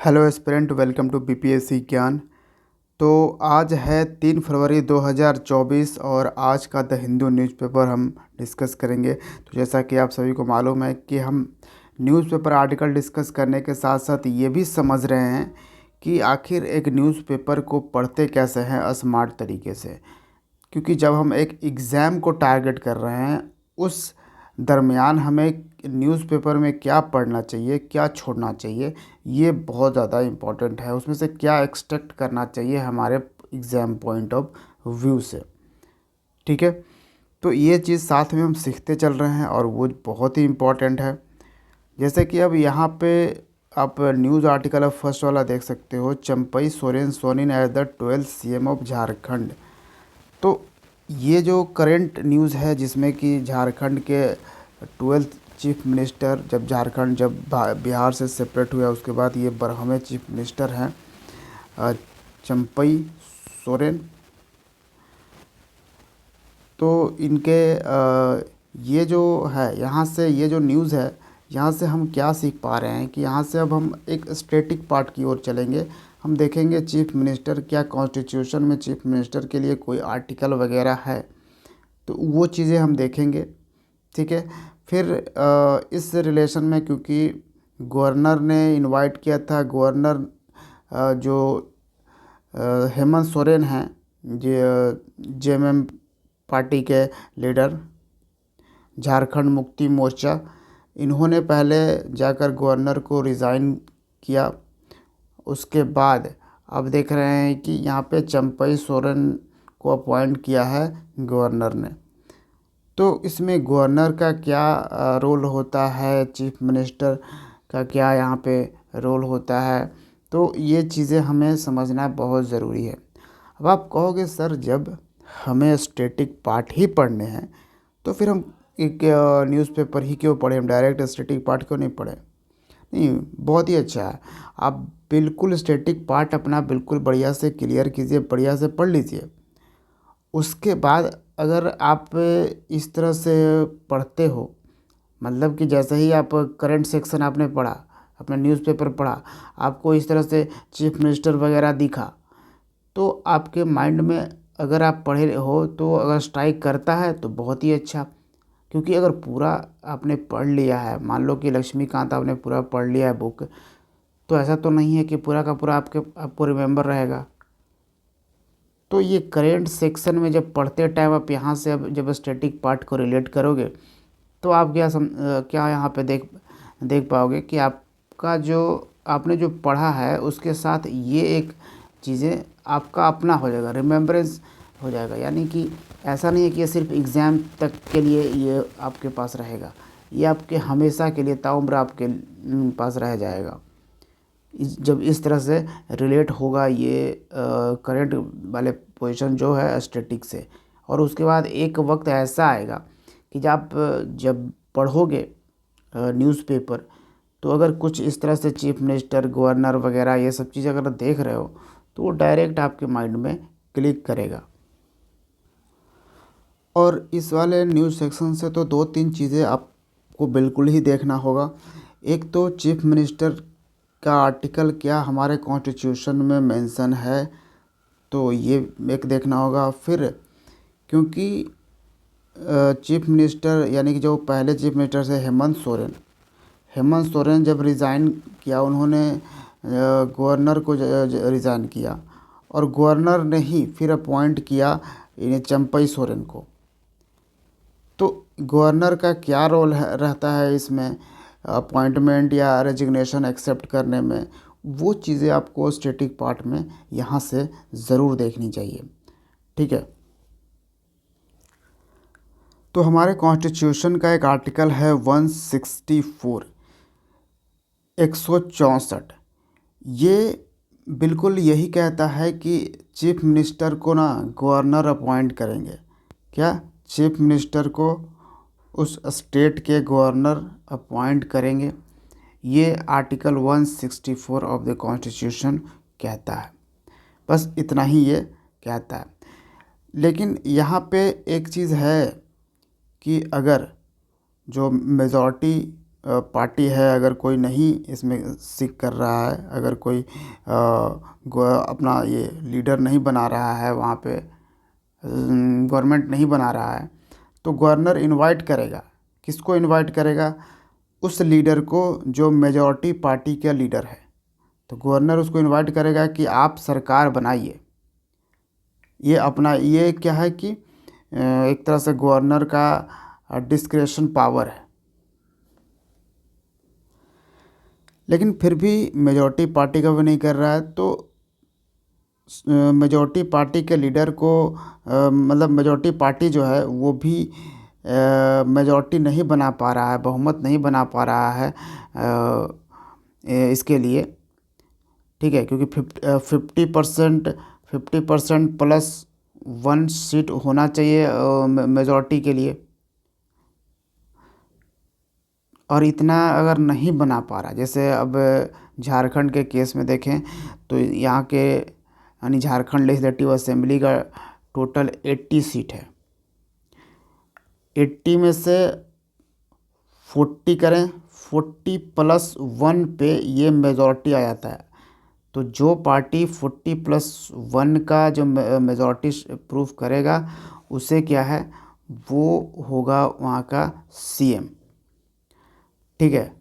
Hello aspirant, welcome to BPSC Gyan. तो आज है 3 फरवरी 2024 और आज का द हिंदू न्यूज़पेपर हम डिस्कस करेंगे। तो जैसा कि आप सभी को मालूम है कि हम न्यूज़पेपर आर्टिकल डिस्कस करने के साथ साथ ये भी समझ रहे हैं कि आखिर एक न्यूज़पेपर को पढ़ते कैसे हैं स्मार्ट तरीके से। क्योंकि जब हम एक एग्ज़ाम को टारगेट कर रहे हैं उस दरमियान हमें न्यूज़पेपर में क्या पढ़ना चाहिए, क्या छोड़ना चाहिए, ये बहुत ज़्यादा इम्पोर्टेंट है। उसमें से क्या एक्सट्रैक्ट करना चाहिए हमारे एग्ज़ाम पॉइंट ऑफ व्यू से। ठीक है, तो ये चीज़ साथ में हम सीखते चल रहे हैं और वो बहुत ही इम्पोर्टेंट है। जैसे कि अब यहाँ पे आप न्यूज़ आर्टिकल अब फर्स्ट वाला देख सकते हो, Champai Soren sworn as the 12th CM of Jharkhand. तो ये जो करंट न्यूज़ है जिसमें कि झारखंड के 12th चीफ मिनिस्टर, जब बिहार से सेपरेट हुआ उसके बाद ये 12वें चीफ मिनिस्टर हैं चंपई सोरेन। तो इनके ये जो है यहाँ से, ये जो न्यूज़ है यहाँ से हम क्या सीख पा रहे हैं कि यहाँ से अब हम एक स्टैटिक पार्ट की ओर चलेंगे। हम देखेंगे चीफ मिनिस्टर, क्या कॉन्स्टिट्यूशन में चीफ मिनिस्टर के लिए कोई आर्टिकल वगैरह है, तो वो चीज़ें हम देखेंगे। ठीक है, फिर इस रिलेशन में क्योंकि गवर्नर ने इनवाइट किया था, गवर्नर जो हेमंत सोरेन हैं, जेएमएम पार्टी के लीडर, झारखंड मुक्ति मोर्चा, इन्होंने पहले जाकर गवर्नर को रिज़ाइन किया। उसके बाद अब देख रहे हैं कि यहाँ पे चंपई सोरेन को अपॉइंट किया है गवर्नर ने। तो इसमें गवर्नर का क्या रोल होता है, चीफ मिनिस्टर का क्या यहाँ पे रोल होता है, तो ये चीज़ें हमें समझना बहुत ज़रूरी है। अब आप कहोगे सर जब हमें स्टैटिक पार्ट ही पढ़ने हैं तो फिर हम एक न्यूज़पेपर ही क्यों पढ़ें, हम डायरेक्ट स्टैटिक पार्ट क्यों नहीं पढ़ें। नहीं, बहुत ही अच्छा है। आप बिल्कुल स्टैटिक पार्ट अपना बिल्कुल बढ़िया से क्लियर कीजिए, बढ़िया से पढ़ लीजिए। उसके बाद अगर आप इस तरह से पढ़ते हो, मतलब कि जैसे ही आप करंट सेक्शन आपने पढ़ा, अपना न्यूज़पेपर पढ़ा, आपको इस तरह से चीफ मिनिस्टर वगैरह दिखा, तो आपके माइंड में अगर आप पढ़े हो तो अगर स्ट्राइक करता है तो बहुत ही अच्छा। क्योंकि अगर पूरा आपने पढ़ लिया है, मान लो कि लक्ष्मीकांत आपने पूरा पढ़ लिया है बुक, तो ऐसा तो नहीं है कि पूरा का पूरा आपको रिमेंबर रहेगा। तो ये करेंट सेक्शन में जब पढ़ते टाइम आप यहाँ से अब जब स्टैटिक पार्ट को रिलेट करोगे तो आप क्या यहाँ पे देख देख पाओगे कि आपका जो आपने जो पढ़ा है उसके साथ ये एक चीज़ें आपका अपना हो जाएगा, रिमेम्बरेंस हो जाएगा। यानी कि ऐसा नहीं है कि ये सिर्फ एग्ज़ाम तक के लिए ये आपके पास रहेगा, ये आपके हमेशा के लिए ताउम्र आपके पास रह जाएगा। जब इस तरह से रिलेट होगा ये करंट वाले पोजीशन जो है स्टैटिक से, और उसके बाद एक वक्त ऐसा आएगा कि जब पढ़ोगे न्यूज़पेपर, तो अगर कुछ इस तरह से चीफ मिनिस्टर, गवर्नर वगैरह ये सब चीज़ अगर देख रहे हो तो वो डायरेक्ट आपके माइंड में क्लिक करेगा। और इस वाले न्यूज़ सेक्शन से तो 2-3 चीज़ें आपको बिल्कुल ही देखना होगा। एक तो चीफ मिनिस्टर का आर्टिकल क्या हमारे कॉन्स्टिट्यूशन में मेंशन है, तो ये एक देखना होगा। फिर क्योंकि चीफ मिनिस्टर यानी कि जो पहले चीफ मिनिस्टर से हेमंत सोरेन जब रिज़ाइन किया, उन्होंने गवर्नर को रिज़ाइन किया और गवर्नर ने ही फिर अपॉइंट किया इन्हें चंपई सोरेन को। तो गवर्नर का क्या रोल रहता है इसमें, अपॉइंटमेंट या रेजिग्नेशन एक्सेप्ट करने में, वो चीज़ें आपको स्टैटिक पार्ट में यहाँ से ज़रूर देखनी चाहिए। ठीक है, तो हमारे कॉन्स्टिट्यूशन का एक आर्टिकल है 164, 164। ये बिल्कुल यही कहता है कि चीफ मिनिस्टर को ना गवर्नर अपॉइंट करेंगे। क्या, चीफ मिनिस्टर को उस स्टेट के गवर्नर अपॉइंट करेंगे, ये आर्टिकल 164 ऑफ द कॉन्स्टिट्यूशन कहता है। बस इतना ही ये कहता है। लेकिन यहाँ पे एक चीज़ है कि अगर जो मेजॉरिटी पार्टी है, अगर कोई नहीं इसमें सीख कर रहा है, अगर कोई अपना ये लीडर नहीं बना रहा है, वहाँ पे गवर्नमेंट नहीं बना रहा है, तो गवर्नर इनवाइट करेगा। किसको इनवाइट करेगा? उस लीडर को जो मेजॉरिटी पार्टी का लीडर है। तो गवर्नर उसको इनवाइट करेगा कि आप सरकार बनाइए। ये अपना ये क्या है कि एक तरह से गवर्नर का डिस्क्रेशन पावर है। लेकिन फिर भी मेजॉरिटी पार्टी का भी नहीं कर रहा है, तो मेजॉरिटी पार्टी के लीडर को मतलब मेजॉरिटी पार्टी जो है वो भी मेजॉरिटी नहीं बना पा रहा है, बहुमत नहीं बना पा रहा है इसके लिए, ठीक है, क्योंकि 50% प्लस 1 सीट होना चाहिए मेजॉरिटी के लिए, और इतना अगर नहीं बना पा रहा, जैसे अब झारखंड के केस में देखें तो यहाँ के यानी झारखंड लेजिस्लेटिव असेंबली का टोटल 80 सीट है। 80 में से 40 करें, 40 प्लस 1 पे ये मेजॉरिटी आ जाता है। तो जो पार्टी 40 प्लस 1 का जो मेजॉरिटी प्रूव करेगा, उसे क्या है, वो होगा वहाँ का सीएम, ठीक है।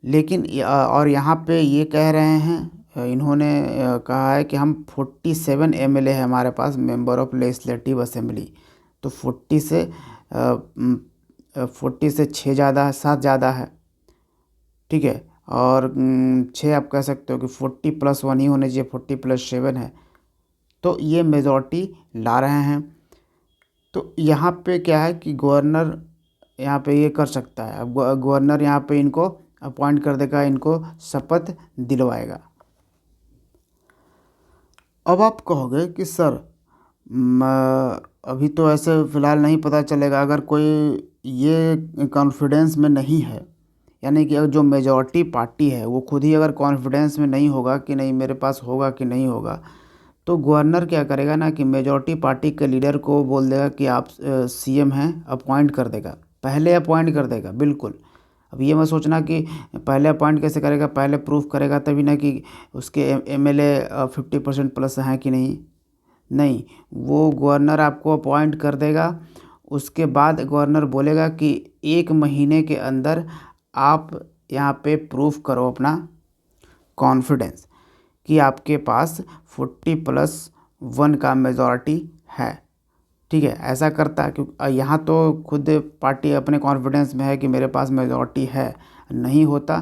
लेकिन और यहाँ पे ये कह रहे हैं, इन्होंने कहा है कि हम 47 एमएलए है हमारे पास, मेंबर ऑफ लेजिस्लेटिव असेंबली। तो 40 से 6 ज़्यादा है, 7 ज़्यादा है, ठीक है। और 6 आप कह सकते हो कि 40 प्लस 1 ही होने चाहिए, 40 प्लस 7 है। तो ये मेजॉरिटी ला रहे हैं। तो यहाँ पे क्या है कि गवर्नर यहाँ पे ये कर सकता है। अब गवर्नर यहाँ पे इनको अपॉइंट कर देगा, इनको शपथ दिलवाएगा। अब आप कहोगे कि सर अभी तो ऐसे फ़िलहाल नहीं पता चलेगा, अगर कोई ये कॉन्फिडेंस में नहीं है, यानी कि जो मेजॉरिटी पार्टी है वो खुद ही अगर कॉन्फिडेंस में नहीं होगा कि नहीं मेरे पास होगा कि नहीं होगा, तो गवर्नर क्या करेगा ना कि मेजॉरिटी पार्टी के लीडर को बोल देगा कि आप सीएम हैं, अपॉइंट कर देगा, पहले अपॉइंट कर देगा, बिल्कुल। अब ये मत सोचना कि पहले अपॉइंट कैसे करेगा, पहले प्रूफ करेगा तभी ना कि उसके एमएलए 50% प्लस हैं कि नहीं, वो गवर्नर आपको अपॉइंट कर देगा। उसके बाद गवर्नर बोलेगा कि 1 महीने के अंदर आप यहाँ पे प्रूफ करो अपना कॉन्फिडेंस कि आपके पास 40 प्लस 1 का मेजॉरिटी है, ठीक है। ऐसा करता है क्योंकि यहाँ तो खुद पार्टी अपने कॉन्फिडेंस में है कि मेरे पास मेजॉरिटी है, नहीं होता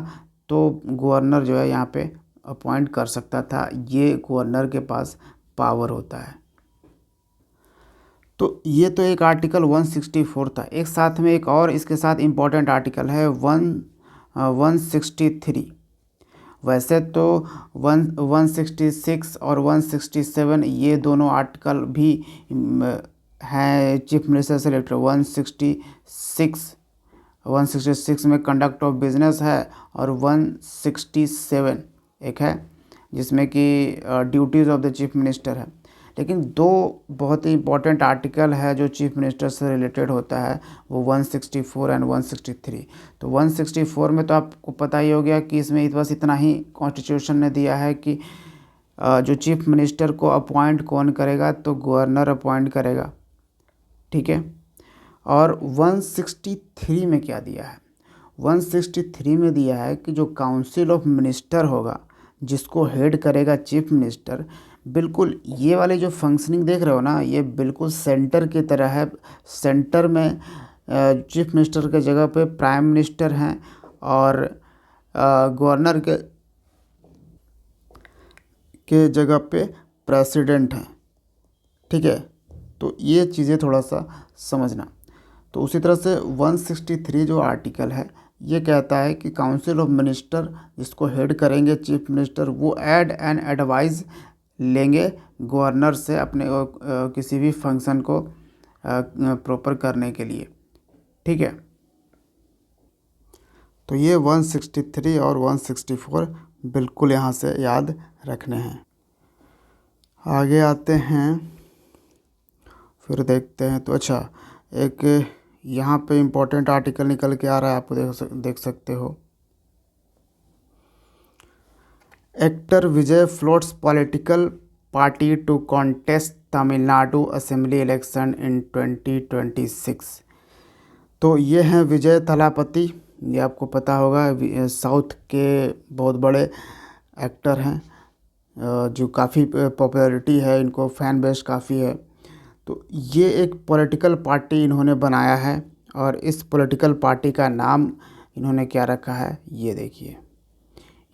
तो गवर्नर जो है यहाँ पे अपॉइंट कर सकता था। ये गवर्नर के पास पावर होता है। तो ये तो एक आर्टिकल 164 था। एक साथ में एक और इसके साथ इम्पोर्टेंट आर्टिकल है 163। वैसे तो 166 और 167 ये दोनों आर्टिकल भी हैं चीफ मिनिस्टर से रिलेटेड। 166 में कंडक्ट ऑफ बिजनेस है, और 167 एक है जिसमें कि duties of the chief minister है। लेकिन दो बहुत ही इंपॉर्टेंट आर्टिकल है जो चीफ मिनिस्टर से रिलेटेड होता है, वो 164 एंड 163। तो 164 में तो आपको पता ही हो गया कि इसमें बस इतना ही कॉन्स्टिट्यूशन ने दिया है कि जो चीफ मिनिस्टर को अपॉइंट कौन करेगा, तो गवर्नर अपॉइंट करेगा, ठीक है। और 163 में क्या दिया है? 163 में दिया है कि जो काउंसिल ऑफ मिनिस्टर होगा, जिसको हेड करेगा चीफ मिनिस्टर, बिल्कुल ये वाले जो फंक्शनिंग देख रहे हो ना, ये बिल्कुल सेंटर की तरह है। सेंटर में चीफ मिनिस्टर के जगह पे प्राइम मिनिस्टर हैं, और गवर्नर के जगह पे प्रेसिडेंट हैं, ठीक है। तो ये चीज़ें थोड़ा सा समझना। तो उसी तरह से 163 जो आर्टिकल है ये कहता है कि काउंसिल ऑफ मिनिस्टर जिसको हेड करेंगे चीफ मिनिस्टर, वो ऐड एंड एडवाइस लेंगे गवर्नर से अपने किसी भी फंक्शन को प्रॉपर करने के लिए, ठीक है। तो ये 163 और 164 बिल्कुल यहाँ से याद रखने हैं। आगे आते हैं, फिर देखते हैं। तो अच्छा, एक यहाँ पे इम्पोर्टेंट आर्टिकल निकल के आ रहा है, आपको देख सकते हो। Actor Vijay floats political party to contest Tamil Nadu assembly election in 2026। तो ये हैं विजय थलापति, ये आपको पता होगा, साउथ के बहुत बड़े एक्टर हैं, जो काफ़ी पॉपुलैरिटी है, इनको फ़ैन बेस काफ़ी है। तो ये एक पॉलिटिकल पार्टी इन्होंने बनाया है, और इस पॉलिटिकल पार्टी का नाम इन्होंने क्या रखा है, ये देखिए।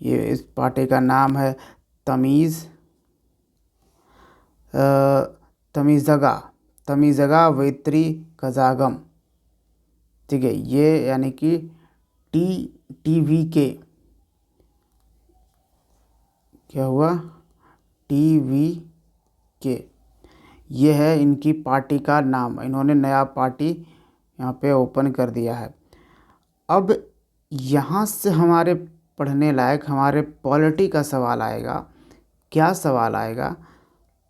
ये इस पार्टी का नाम है तमीज़गा वेत्री कज़ागम। ठीक है, ये यानी कि TVK क्या हुआ, TVK, ये है इनकी पार्टी का नाम। इन्होंने नया पार्टी यहाँ पे ओपन कर दिया है। अब यहाँ से हमारे पढ़ने लायक हमारे पॉलिटी का सवाल आएगा। क्या सवाल आएगा,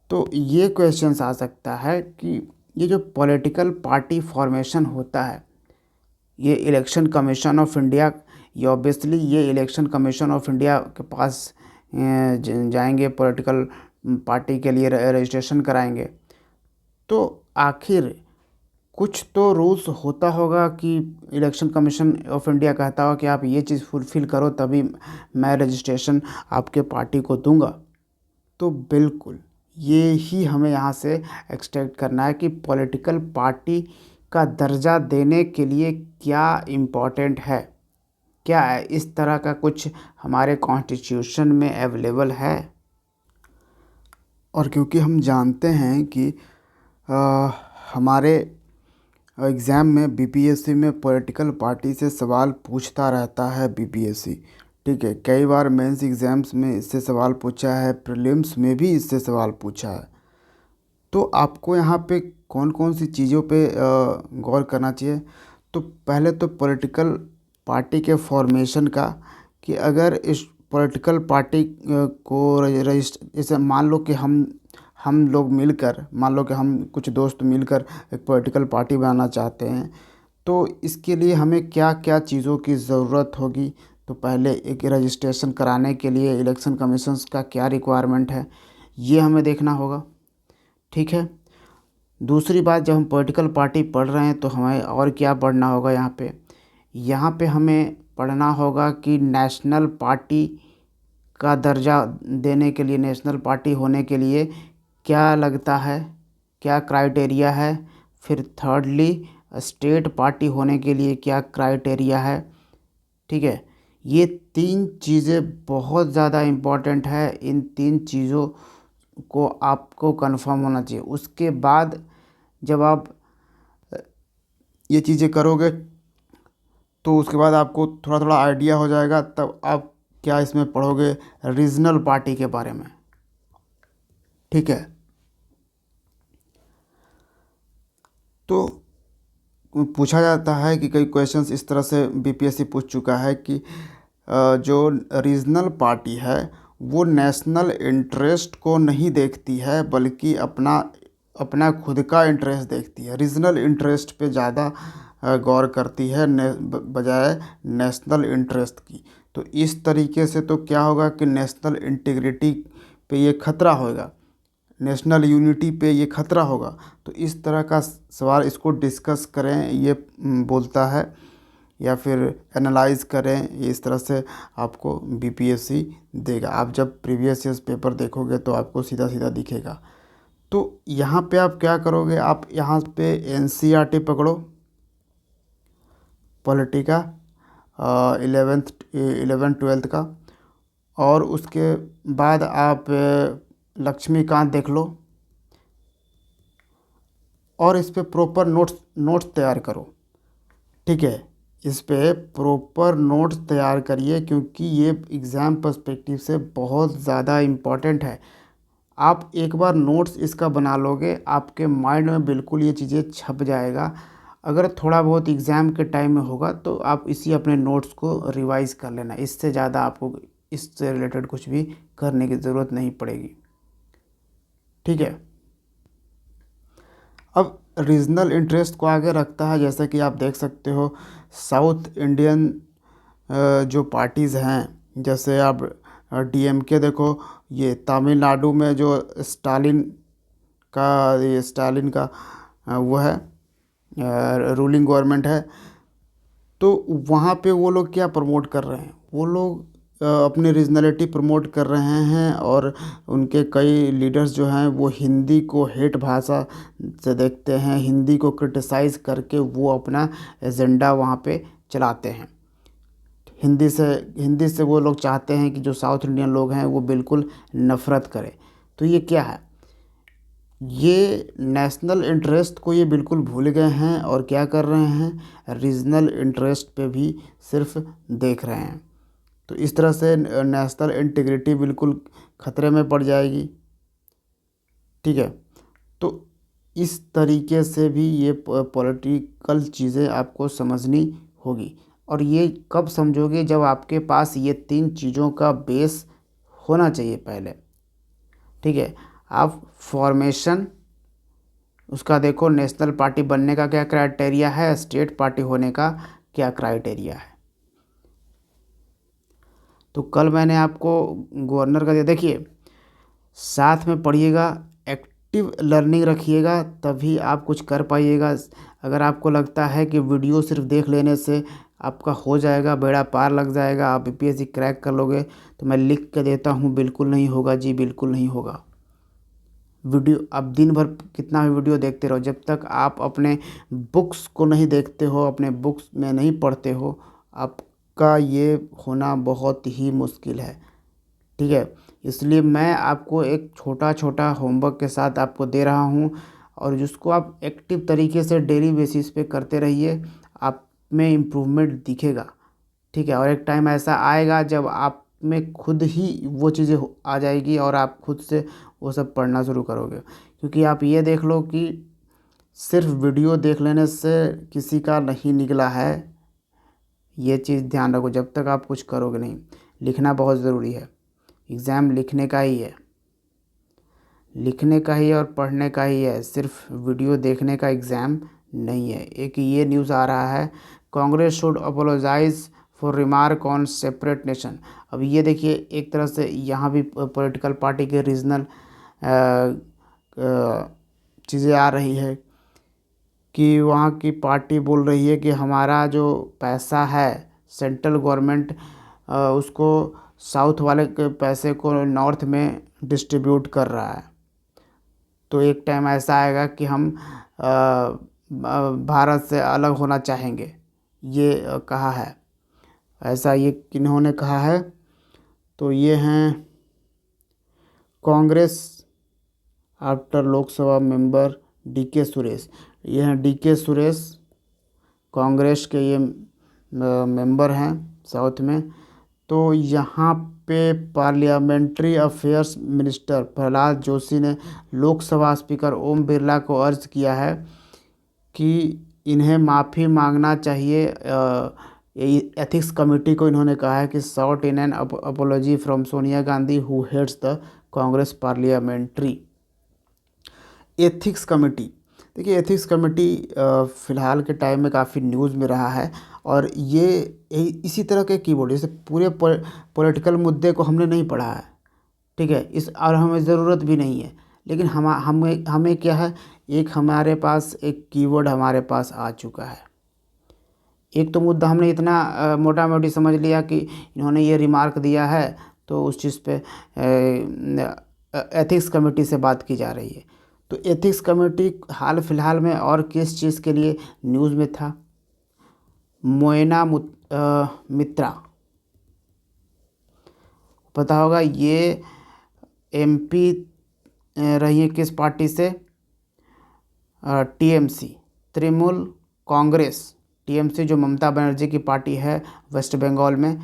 तो ये क्वेश्चंस आ सकता है कि ये जो पॉलिटिकल पार्टी फॉर्मेशन होता है, ये इलेक्शन कमीशन ऑफ इंडिया, ये ऑब्वियसली ये इलेक्शन कमीशन ऑफ इंडिया के पास जाएंगे, पॉलिटिकल पार्टी के लिए रजिस्ट्रेशन कराएंगे। तो आखिर कुछ तो रूल्स होता होगा कि इलेक्शन कमीशन ऑफ इंडिया कहता हो कि आप ये चीज़ फुलफ़िल करो तभी मैं रजिस्ट्रेशन आपके पार्टी को दूंगा। तो बिल्कुल ये ही हमें यहाँ से एक्सट्रैक्ट करना है कि पॉलिटिकल पार्टी का दर्जा देने के लिए क्या इम्पोर्टेंट है, क्या है, इस तरह का कुछ हमारे कॉन्स्टिट्यूशन में अवेलेबल है। और क्योंकि हम जानते हैं कि हमारे एग्ज़ाम में BPSC में पॉलिटिकल पार्टी से सवाल पूछता रहता है BPSC। ठीक है, कई बार मेंस एग्ज़ाम्स में इससे सवाल पूछा है, प्रीलिम्स में भी इससे सवाल पूछा है। तो आपको यहाँ पे कौन कौन सी चीज़ों पे गौर करना चाहिए। तो पहले तो पॉलिटिकल पार्टी के फॉर्मेशन का, कि अगर इस पॉलिटिकल पार्टी को रजिस्टर, जैसे मान लो कि हम लोग मिलकर, मान लो कि हम कुछ दोस्त मिलकर एक पॉलिटिकल पार्टी बनाना चाहते हैं, तो इसके लिए हमें क्या क्या चीज़ों की ज़रूरत होगी। तो पहले एक रजिस्ट्रेशन कराने के लिए इलेक्शन कमीशन का क्या रिक्वायरमेंट है, ये हमें देखना होगा। ठीक है, दूसरी बात, जब हम पॉलिटिकल पार्टी पढ़ रहे हैं तो हमें और क्या पढ़ना होगा, यहाँ पे हमें पढ़ना होगा कि नेशनल पार्टी का दर्जा देने के लिए, नेशनल पार्टी होने के लिए क्या लगता है, क्या क्राइटेरिया है। फिर थर्डली, स्टेट पार्टी होने के लिए क्या क्राइटेरिया है। ठीक है, ये 3 चीज़ें बहुत ज़्यादा इम्पॉर्टेंट है। इन 3 चीज़ों को आपको कंफर्म होना चाहिए। उसके बाद जब आप ये चीज़ें करोगे तो उसके बाद आपको थोड़ा थोड़ा आइडिया हो जाएगा, तब आप क्या इसमें पढ़ोगे, रीजनल पार्टी के बारे में। ठीक है, तो पूछा जाता है कि कई क्वेश्चंस इस तरह से BPSC पूछ चुका है कि जो रीजनल पार्टी है वो नेशनल इंटरेस्ट को नहीं देखती है, बल्कि अपना अपना खुद का इंटरेस्ट देखती है। रीजनल इंटरेस्ट पे ज़्यादा गौर करती है बजाय नेशनल इंटरेस्ट की। तो इस तरीके से तो क्या होगा कि नेशनल इंटीग्रिटी पे ये खतरा होगा, नेशनल यूनिटी पे ये खतरा होगा। तो इस तरह का सवाल, इसको डिस्कस करें, ये बोलता है, या फिर एनालाइज करें, ये इस तरह से आपको BPSC देगा। आप जब प्रीवियस ईयर्स पेपर देखोगे तो आपको सीधा सीधा दिखेगा। तो यहाँ पे आप क्या करोगे, आप यहाँ पे NCERT पकड़ो, पॉलिटी का 11th-12th का, और उसके बाद आप लक्ष्मीकांत देख लो, और इस पे प्रॉपर नोट्स तैयार करो। ठीक है, इस पे प्रॉपर नोट्स तैयार करिए, क्योंकि ये एग्ज़ाम पर्सपेक्टिव से बहुत ज़्यादा इम्पॉर्टेंट है। आप एक बार नोट्स इसका बना लोगे, आपके माइंड में बिल्कुल ये चीज़ें छप जाएगा। अगर थोड़ा बहुत एग्ज़ाम के टाइम में होगा तो आप इसी अपने नोट्स को रिवाइज़ कर लेना, इससे ज़्यादा आपको इससे रिलेटेड कुछ भी करने की ज़रूरत नहीं पड़ेगी। ठीक है, अब रीजनल इंटरेस्ट को आगे रखता है। जैसे कि आप देख सकते हो साउथ इंडियन जो पार्टीज़ हैं, जैसे आप डीएमके देखो, ये तमिलनाडु में जो स्टालिन का वो है रूलिंग गवर्नमेंट है। तो वहाँ पे वो लोग क्या प्रमोट कर रहे हैं, वो लोग अपनी रीजनलिटी प्रमोट कर रहे हैं, और उनके कई लीडर्स जो हैं वो हिंदी को हेट भाषा से देखते हैं, हिंदी को क्रिटिसाइज़ करके वो अपना एजेंडा वहाँ पे चलाते हैं। हिंदी से वो लोग चाहते हैं कि जो साउथ इंडियन लोग हैं वो बिल्कुल नफ़रत करें। तो ये क्या है, ये नेशनल इंटरेस्ट को ये बिल्कुल भूल गए हैं, और क्या कर रहे हैं, रीजनल इंटरेस्ट पे भी सिर्फ देख रहे हैं। तो इस तरह से नेशनल इंटीग्रिटी बिल्कुल ख़तरे में पड़ जाएगी। ठीक है, तो इस तरीके से भी ये पॉलिटिकल चीज़ें आपको समझनी होगी। और ये कब समझोगे, जब आपके पास ये 3 चीज़ों का बेस होना चाहिए पहले। ठीक है, आप फॉर्मेशन उसका देखो, नेशनल पार्टी बनने का क्या क्राइटेरिया है, स्टेट पार्टी होने का क्या क्राइटेरिया है। तो कल मैंने आपको गवर्नर का दिया, देखिए साथ में पढ़िएगा, एक्टिव लर्निंग रखिएगा, तभी आप कुछ कर पाइएगा। अगर आपको लगता है कि वीडियो सिर्फ देख लेने से आपका हो जाएगा, बेड़ा पार लग जाएगा, आप बीपीएससी क्रैक कर लोगे, तो मैं लिख के देता हूँ, बिल्कुल नहीं होगा जी, बिल्कुल नहीं होगा। वीडियो आप दिन भर कितना भी वीडियो देखते रहो, जब तक आप अपने बुक्स को नहीं देखते हो, अपने बुक्स में नहीं पढ़ते हो, आपका ये होना बहुत ही मुश्किल है। ठीक है, इसलिए मैं आपको एक छोटा छोटा होमवर्क के साथ आपको दे रहा हूँ, और जिसको आप एक्टिव तरीके से डेली बेसिस पे करते रहिए, आप में इम्प्रूवमेंट दिखेगा। ठीक है, और एक टाइम ऐसा आएगा जब आप में खुद ही वो चीज़ें आ जाएगी, और आप खुद से वो सब पढ़ना शुरू करोगे। क्योंकि आप ये देख लो कि सिर्फ वीडियो देख लेने से किसी का नहीं निकला है, ये चीज़ ध्यान रखो। जब तक आप कुछ करोगे नहीं, लिखना बहुत ज़रूरी है, एग्ज़ाम लिखने का ही है, लिखने का ही और पढ़ने का ही है, सिर्फ वीडियो देखने का एग्ज़ाम नहीं है। एक ये न्यूज़ आ रहा है, Congress should apologise for remark on separate nation. अब ये देखिए, एक तरह से यहाँ भी पॉलिटिकल पार्टी के रीजनल चीज़ें आ रही है कि वहाँ की पार्टी बोल रही है कि हमारा जो पैसा है, सेंट्रल गवर्नमेंट उसको साउथ वाले के पैसे को नॉर्थ में डिस्ट्रीब्यूट कर रहा है। तो एक टाइम ऐसा आएगा कि हम भारत से अलग होना चाहेंगे, ये कहा है। ऐसा ये किन्होंने कहा है, तो ये हैं Congress after Lok Sabha member DK Suresh. ये हैं डीके सुरेश, कांग्रेस के ये मेंबर हैं साउथ में। तो यहाँ पे parliamentary affairs minister Prahlad Joshi ने लोकसभा स्पीकर ओम बिरला को अर्ज किया है कि इन्हें माफ़ी मांगना चाहिए। एथिक्स कमेटी को इन्होंने कहा है कि sought in an apology from Sonia Gandhi who heads the Congress parliamentary ethics committee. देखिए, एथिक्स कमेटी फ़िलहाल के टाइम में काफ़ी न्यूज़ में रहा है, और ये इसी तरह के कीबोर्ड, जैसे पूरे पॉलिटिकल मुद्दे को हमने नहीं पढ़ा है। ठीक है, इस और हमें ज़रूरत भी नहीं है, लेकिन हमें हमें क्या है, एक हमारे पास एक कीवर्ड हमारे पास आ चुका है। एक तो मुद्दा हमने इतना मोटा मोटी समझ लिया कि इन्होंने ये रिमार्क दिया है, तो उस चीज़ पे एथिक्स कमेटी से बात की जा रही है। तो एथिक्स कमेटी हाल फिलहाल में और किस चीज़ के लिए न्यूज़ में था, मोएना मित्रा, पता होगा, ये एमपी रही है किस पार्टी से, टीएमसी, तृणमूल कांग्रेस। टीएमसी जो ममता बनर्जी की पार्टी है वेस्ट बंगाल में।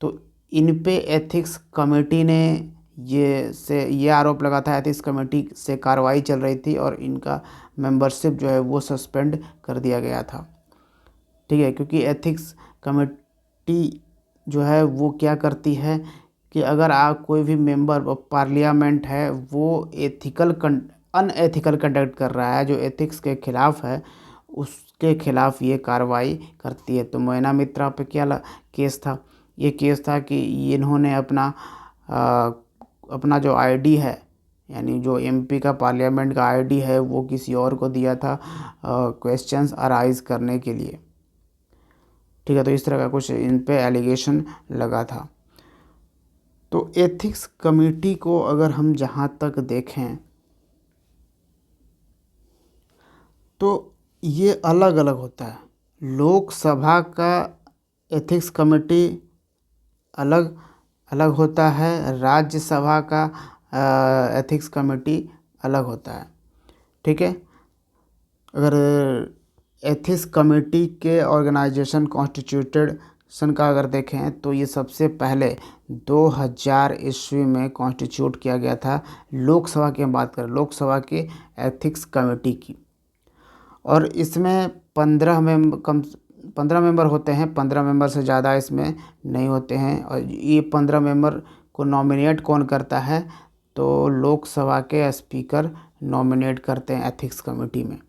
तो इन पे एथिक्स कमेटी ने ये आरोप लगा था, एथिक्स कमेटी से कार्रवाई चल रही थी, और इनका मेंबरशिप जो है वो सस्पेंड कर दिया गया था। ठीक है, क्योंकि एथिक्स कमेटी जो है वो क्या करती है कि अगर आप कोई भी मेंबर ऑफ पार्लियामेंट है, वो एथिकल अनएथिकल कंडक्ट कर रहा है, जो एथिक्स के खिलाफ है, उसके खिलाफ ये कार्रवाई करती है। तो मोइना मित्रा पे क्या केस था? ये केस था कि इन्होंने अपना जो आईडी है, यानी जो एमपी का पार्लियामेंट का आईडी है, वो किसी और को दिया था क्वेश्चंस अराइज करने के लिए। ठीक है, तो इस तरह का कुछ इन पे एलिगेशन लगा था। तो एथिक्स कमेटी को अगर हम जहाँ तक देखें तो ये अलग अलग होता है। लोकसभा का एथिक्स कमेटी अलग अलग होता है, राज्यसभा का एथिक्स कमेटी अलग होता है। ठीक है, अगर एथिक्स कमेटी के ऑर्गेनाइजेशन कॉन्स्टिट्यूटेशन का अगर देखें तो ये सबसे पहले 2000 ईस्वी में कॉन्स्टिट्यूट किया गया था। लोकसभा की हम बात करें, लोकसभा की एथिक्स कमेटी की, और इसमें 15 मेंबर होते हैं। 15 मेंबर से ज़्यादा इसमें नहीं होते हैं। और ये 15 मेंबर को नॉमिनेट कौन करता है? तो लोकसभा के स्पीकर नॉमिनेट करते हैं एथिक्स कमेटी में।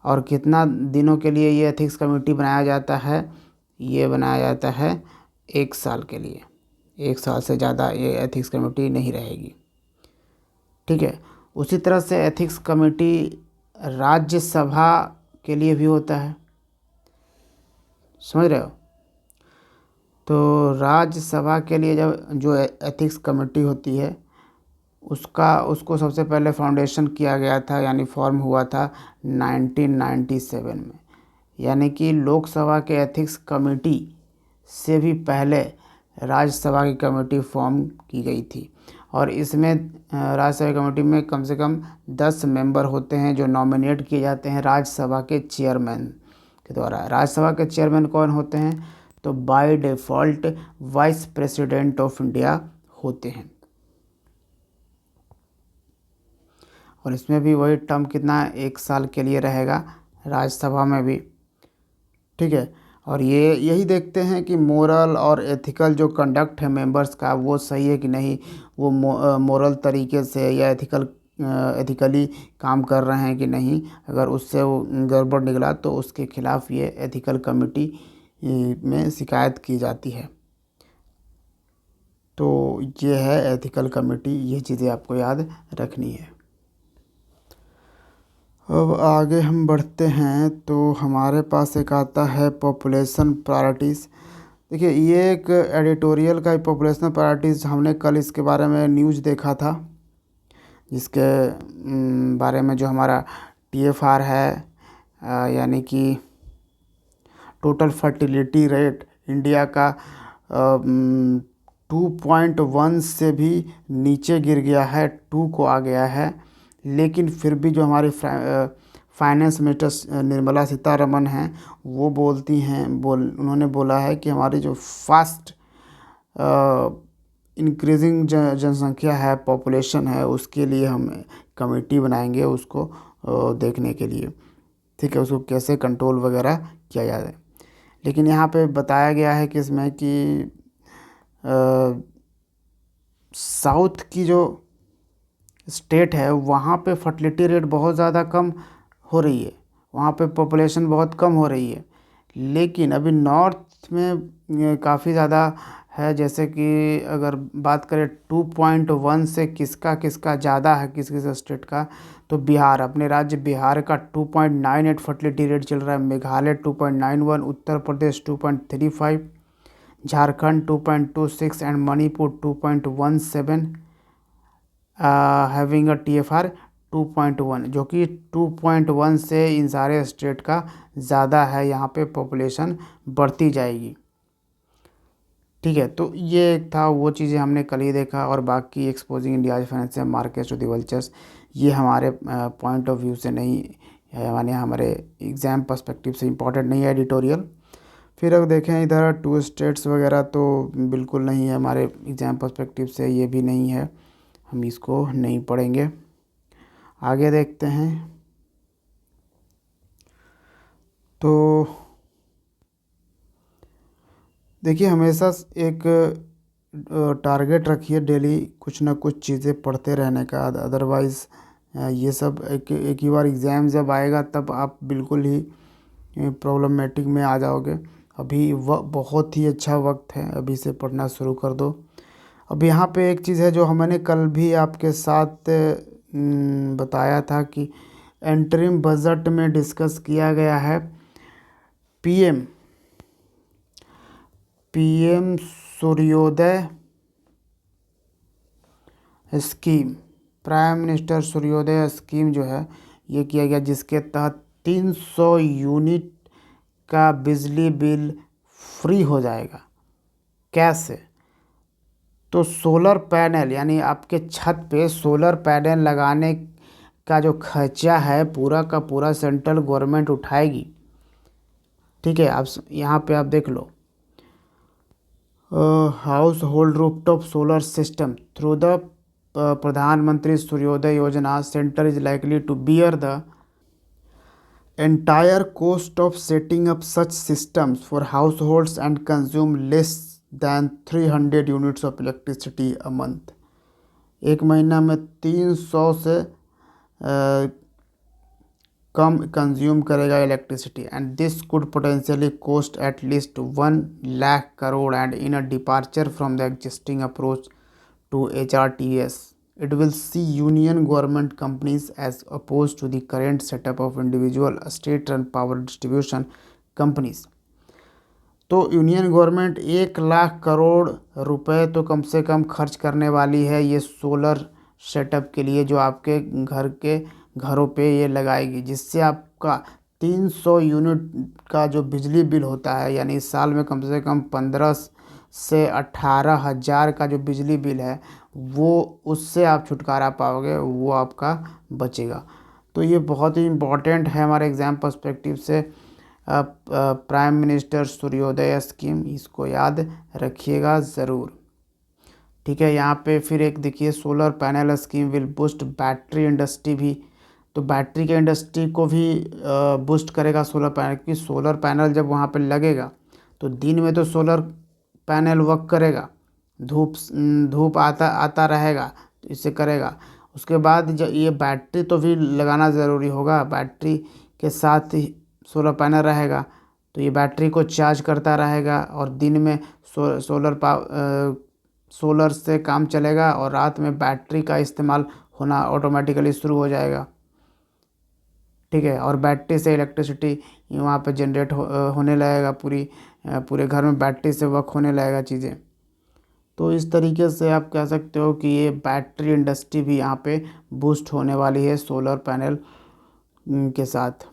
और कितना दिनों के लिए ये एथिक्स कमेटी बनाया जाता है? ये बनाया जाता है 1 साल के लिए। 1 साल से ज़्यादा ये एथिक्स कमेटी नहीं रहेगी। ठीक है, उसी तरह से एथिक्स कमेटी राज्यसभा के लिए भी होता है, समझ रहे हो? तो राज्यसभा के लिए जब जो एथिक्स कमेटी होती है उसको सबसे पहले फाउंडेशन किया गया था, यानी फॉर्म हुआ था 1997 में। यानी कि लोकसभा के एथिक्स कमेटी से भी पहले राज्यसभा की कमेटी फॉर्म की गई थी। और इसमें राज्यसभा कमेटी में कम से कम 10 मेंबर होते हैं जो नॉमिनेट किए जाते हैं राज्यसभा के चेयरमैन के द्वारा। राज्यसभा के चेयरमैन कौन होते हैं? तो by default vice president of India होते हैं। और इसमें भी वही टर्म कितना, 1 साल के लिए रहेगा राज्यसभा में भी। ठीक है, और ये यही देखते हैं कि मोरल और एथिकल जो कंडक्ट है मेंबर्स का वो सही है कि नहीं, वो मोरल तरीके से या एथिकली काम कर रहे हैं कि नहीं। अगर उससे वो गड़बड़ निकला तो उसके खिलाफ ये एथिकल कमेटी में शिकायत की जाती है। तो ये है एथिकल कमेटी, ये चीज़ें आपको याद रखनी है। अब आगे हम बढ़ते हैं तो हमारे पास एक आता है पॉपुलेशन प्रायोरिटीज़। देखिए, ये एक एडिटोरियल का पॉपुलेशन प्रायोरिटीज़, हमने कल इसके बारे में न्यूज़ देखा था, जिसके बारे में जो हमारा TFR है, यानी कि टोटल फर्टिलिटी रेट इंडिया का 2.1 से भी नीचे गिर गया है, 2 को आ गया है। लेकिन फिर भी जो हमारी फाइनेंस मिनिस्टर निर्मला सीतारमण हैं, वो उन्होंने बोला है कि हमारी जो फास्ट इंक्रीजिंग जनसंख्या है, पॉपुलेशन है, उसके लिए हम कमेटी बनाएंगे उसको देखने के लिए। ठीक है, उसको कैसे कंट्रोल वगैरह किया जाए। लेकिन यहाँ पे बताया गया है कि इसमें कि साउथ की जो स्टेट है वहाँ पे फर्टिलिटी रेट बहुत ज़्यादा कम हो रही है, वहाँ पे पॉपुलेशन बहुत कम हो रही है। लेकिन अभी नॉर्थ में काफ़ी ज़्यादा है। जैसे कि अगर बात करें 2.1 से किसका किसका ज़्यादा है, किस किस स्टेट का, तो बिहार, अपने राज्य बिहार का 2.98 फर्टिलिटी रेट चल रहा है। Meghalaya 2.91, Uttar Pradesh 2.35, Jharkhand 2.26 and Manipur 2.17 having a TFR 2.1, जो कि 2.1 से इन सारे स्टेट का ज़्यादा है। यहाँ पे पॉपुलेशन बढ़ती जाएगी। ठीक है, तो ये एक था, वो चीज़ें हमने कल ही देखा। और बाकी exposing India's financial markets to the vultures, ये हमारे पॉइंट ऑफ व्यू से नहीं है, यानी हमारे एग्ज़ाम पर्सपेक्टिव से इम्पॉर्टेंट नहीं है एडिटोरियल। फिर अगर देखें इधर 2 स्टेट्स वगैरह, तो बिल्कुल नहीं है हमारे एग्ज़ाम पर्सपेक्टिव से, ये भी नहीं है, हम इसको नहीं पढ़ेंगे। आगे देखते हैं। तो देखिए, हमेशा एक टारगेट रखिए डेली कुछ ना कुछ चीज़ें पढ़ते रहने का, अदरवाइज़ ये सब एक ही बार एग्ज़ाम जब आएगा तब आप बिल्कुल ही प्रॉब्लमेटिक में आ जाओगे। अभी बहुत ही अच्छा वक्त है, अभी से पढ़ना शुरू कर दो। अब यहाँ पे एक चीज़ है जो मैंने कल भी आपके साथ बताया था कि एंटरिम बजट में डिस्कस किया गया है पीएम पीएम सूर्योदय स्कीम, प्राइम मिनिस्टर सूर्योदय स्कीम जो है ये किया गया, जिसके तहत 300 यूनिट का बिजली बिल फ्री हो जाएगा। कैसे? तो सोलर पैनल, यानी आपके छत पे सोलर पैनल लगाने का जो खर्चा है पूरा का पूरा सेंट्रल गवर्नमेंट उठाएगी। ठीक है, आप यहाँ पे आप देख लो, household rooftop solar system through the Pradhanmantri Suryoday Yojana, centre is likely to bear the entire cost of setting up such systems for households and consume less than 300 units of electricity a month। एक महीना में 300 से कम consume करेगा electricity, and this could potentially cost at least 1 lakh crore and in a departure from the existing approach to HRTS। It will see union government companies as opposed to the current setup of individual state-run power distribution companies। तो union government 1 lakh crore रुपए तो कम से कम खर्च करने वाली है ये solar setup के लिए, जो आपके घरों पे ये लगाएगी, जिससे आपका 300 यूनिट का जो बिजली बिल होता है, यानी साल में कम से कम 15 से 18,000 का जो बिजली बिल है वो उससे आप छुटकारा पाओगे, वो आपका बचेगा। तो ये बहुत ही इम्पोर्टेंट है हमारे एग्ज़ाम पर्सपेक्टिव से। प्राइम मिनिस्टर सूर्योदय स्कीम, इसको याद रखिएगा ज़रूर। ठीक है, यहाँ पे फिर एक देखिए, solar panel scheme will boost battery industry भी। तो बैटरी के इंडस्ट्री को भी बूस्ट करेगा सोलर पैनल, क्योंकि सोलर पैनल जब वहाँ पे लगेगा तो दिन में तो सोलर पैनल वर्क करेगा, धूप आता रहेगा तो इससे करेगा। उसके बाद जब ये बैटरी तो भी लगाना ज़रूरी होगा, बैटरी के साथ ही सोलर पैनल रहेगा तो ये बैटरी को चार्ज करता रहेगा, और दिन में सोलर से काम चलेगा और रात में बैटरी का इस्तेमाल होना ऑटोमेटिकली शुरू हो जाएगा। ठीक है, और बैटरी से इलेक्ट्रिसिटी वहाँ पे जनरेट होने लगेगा, पूरे घर में बैटरी से वर्क होने लगेगा चीज़ें। तो इस तरीके से आप कह सकते हो कि ये बैटरी इंडस्ट्री भी यहाँ पे बूस्ट होने वाली है सोलर पैनल के साथ।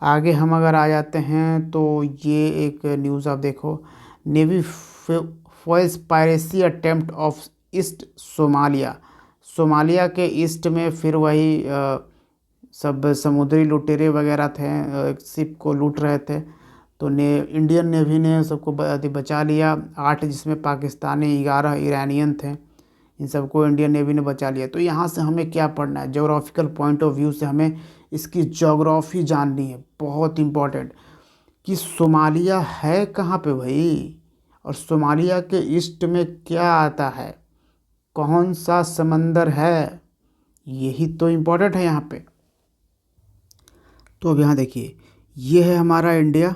आगे हम अगर आ जाते हैं तो ये एक न्यूज़ आप देखो, navy foils piracy attempt of east Somalia. Somalia के ईस्ट में फिर वही सब समुद्री लुटेरे वगैरह थे, एक शिप को लूट रहे थे, तो इंडियन नेवी ने सबको बचा लिया। 8 जिसमें पाकिस्तानी, 11 ईरानियन थे, इन सबको इंडियन नेवी ने बचा लिया। तो यहाँ से हमें क्या पढ़ना है, ज्योग्राफिकल पॉइंट ऑफ व्यू से हमें इसकी ज्योग्राफी जाननी है, बहुत इम्पॉर्टेंट, कि सोमालिया है कहाँ पे भाई, और सोमालिया के ईस्ट में क्या आता है, कौन सा समंदर है, यही तो इम्पोर्टेंट है यहाँ पे। तो अब यहाँ देखिए, ये है हमारा इंडिया,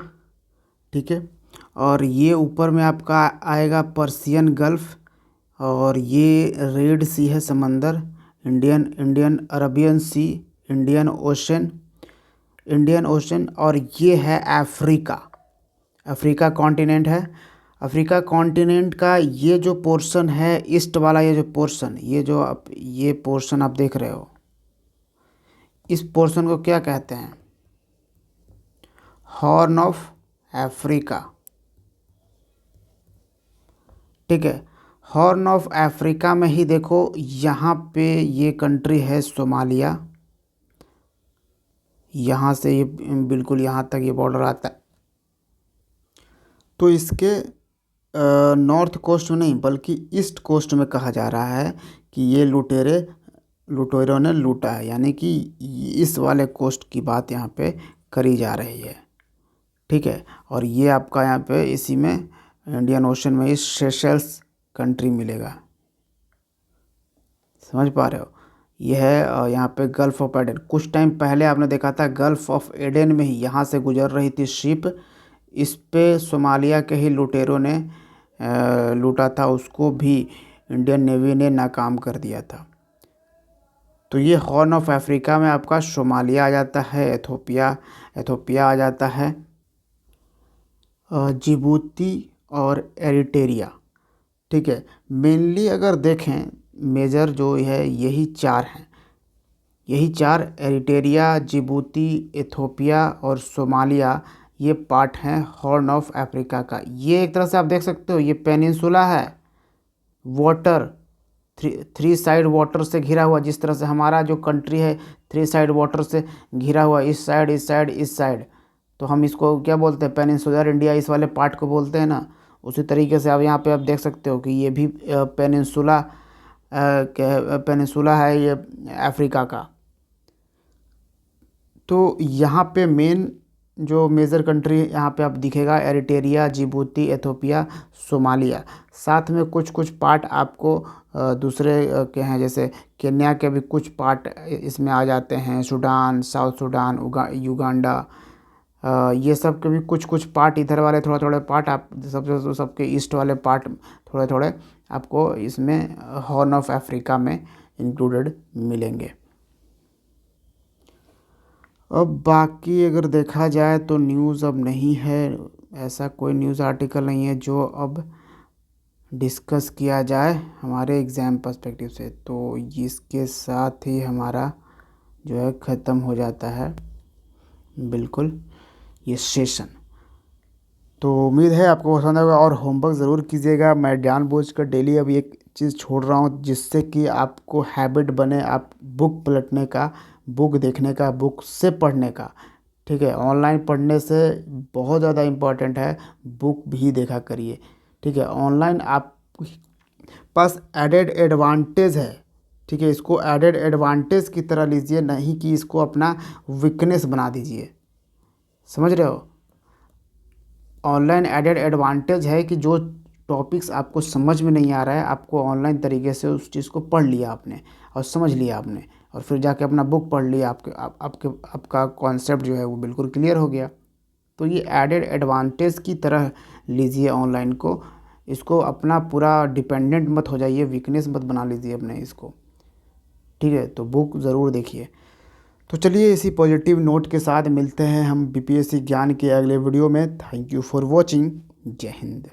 ठीक है, और ये ऊपर में आपका आएगा पर्सियन गल्फ़, और ये रेड सी है समंदर, इंडियन अरबियन सी, इंडियन ओशन, और ये है अफ्रीका कॉन्टिनेंट है। अफ्रीका कॉन्टिनेंट का ये जो पोर्शन है ईस्ट वाला, ये पोर्शन आप देख रहे हो, इस पोर्शन को क्या कहते हैं, हॉर्न ऑफ अफ्रीका। ठीक है, हॉर्न ऑफ अफ्रीका में ही देखो, यहाँ पे ये कंट्री है सोमालिया, यहाँ से ये बिल्कुल यहाँ तक ये बॉर्डर आता है। तो इसके नॉर्थ कोस्ट में नहीं बल्कि ईस्ट कोस्ट में कहा जा रहा है कि ये लुटेरों ने लूटा है, यानी कि इस वाले कोस्ट की बात यहाँ पे करी जा रही है। ठीक है, और ये आपका यहाँ पे इसी में इंडियन ओशन में इस सेशेल्स कंट्री मिलेगा, समझ पा रहे हो, ये है यहाँ पे गल्फ़ ऑफ एडन। कुछ टाइम पहले आपने देखा था गल्फ़ ऑफ एडन में ही यहाँ से गुजर रही थी शिप, इस पे सोमालिया के ही लुटेरों ने लूटा था, उसको भी इंडियन नेवी ने नाकाम कर दिया था। तो ये हॉर्न ऑफ अफ्रीका में आपका सोमालिया आ जाता है, एथोपिया आ जाता है, जिबूती और एरिटेरिया। ठीक है, मेनली अगर देखें मेजर जो है यही चार हैं, यही चार एरिटेरिया, जिबूती, एथोपिया और सोमालिया, ये पार्ट हैं हॉर्न ऑफ अफ्रीका का। ये एक तरह से आप देख सकते हो ये पेनिनसुला है, वाटर थ्री साइड वाटर से घिरा हुआ, जिस तरह से हमारा जो कंट्री है थ्री साइड वाटर से घिरा हुआ, इस साइड इस साइड इस साइड, तो हम इसको क्या बोलते हैं, पेनिनसुलर इंडिया इस वाले पार्ट को बोलते हैं ना। उसी तरीके से आप यहाँ पे आप देख सकते हो कि ये भी पेनिनसुला है ये अफ्रीका का। तो यहाँ पे मेन जो मेजर कंट्री यहाँ पे आप दिखेगा एरिटेरिया, जिबूती, एथोपिया, सोमालिया। साथ में कुछ कुछ पार्ट आपको दूसरे के हैं, जैसे केन्या के भी कुछ पार्ट इसमें आ जाते हैं, सूडान, साउथ सूडान, युगांडा, ये सब के भी कुछ कुछ पार्ट, इधर वाले थोड़े थोड़े पार्ट आप सबके ईस्ट वाले पार्ट थोड़े थोड़े आपको इसमें हॉर्न ऑफ अफ्रीका में इंक्लूडेड मिलेंगे। अब बाकी अगर देखा जाए तो न्यूज़ अब नहीं है, ऐसा कोई न्यूज़ आर्टिकल नहीं है जो अब डिस्कस किया जाए हमारे एग्ज़ाम पर्सपेक्टिव से। तो इसके साथ ही हमारा जो है ख़त्म हो जाता है बिल्कुल ये सेशन। तो उम्मीद है आपको पसंद आएगा और होमवर्क ज़रूर कीजिएगा। मैं जानबूझकर डेली अब एक चीज़ छोड़ रहा हूँ जिससे कि आपको हैबिट बने, आप बुक पलटने का, बुक देखने का, बुक से पढ़ने का। ठीक है, ऑनलाइन पढ़ने से बहुत ज़्यादा इम्पोर्टेंट है बुक भी देखा करिए। ठीक है, ऑनलाइन आप पास एडेड एडवांटेज है। ठीक है, इसको एडेड एडवांटेज की तरह लीजिए, नहीं कि इसको अपना वीकनेस बना दीजिए। समझ रहे हो, ऑनलाइन एडेड एडवांटेज है कि जो टॉपिक्स आपको समझ में नहीं आ रहा है, आपको ऑनलाइन तरीके से उस चीज़ को पढ़ लिया आपने और समझ लिया आपने, और फिर जाके अपना बुक पढ़ लिया, आपका कॉन्सेप्ट जो है वो बिल्कुल क्लियर हो गया। तो ये एडेड एडवांटेज की तरह लीजिए ऑनलाइन को, इसको अपना पूरा डिपेंडेंट मत हो जाइए, वीकनेस मत बना लीजिए अपने इसको। ठीक है, तो बुक ज़रूर देखिए। तो चलिए इसी पॉजिटिव नोट के साथ मिलते हैं हम बीपीएससी ज्ञान के अगले वीडियो में। Thank you for watching. जय हिंद।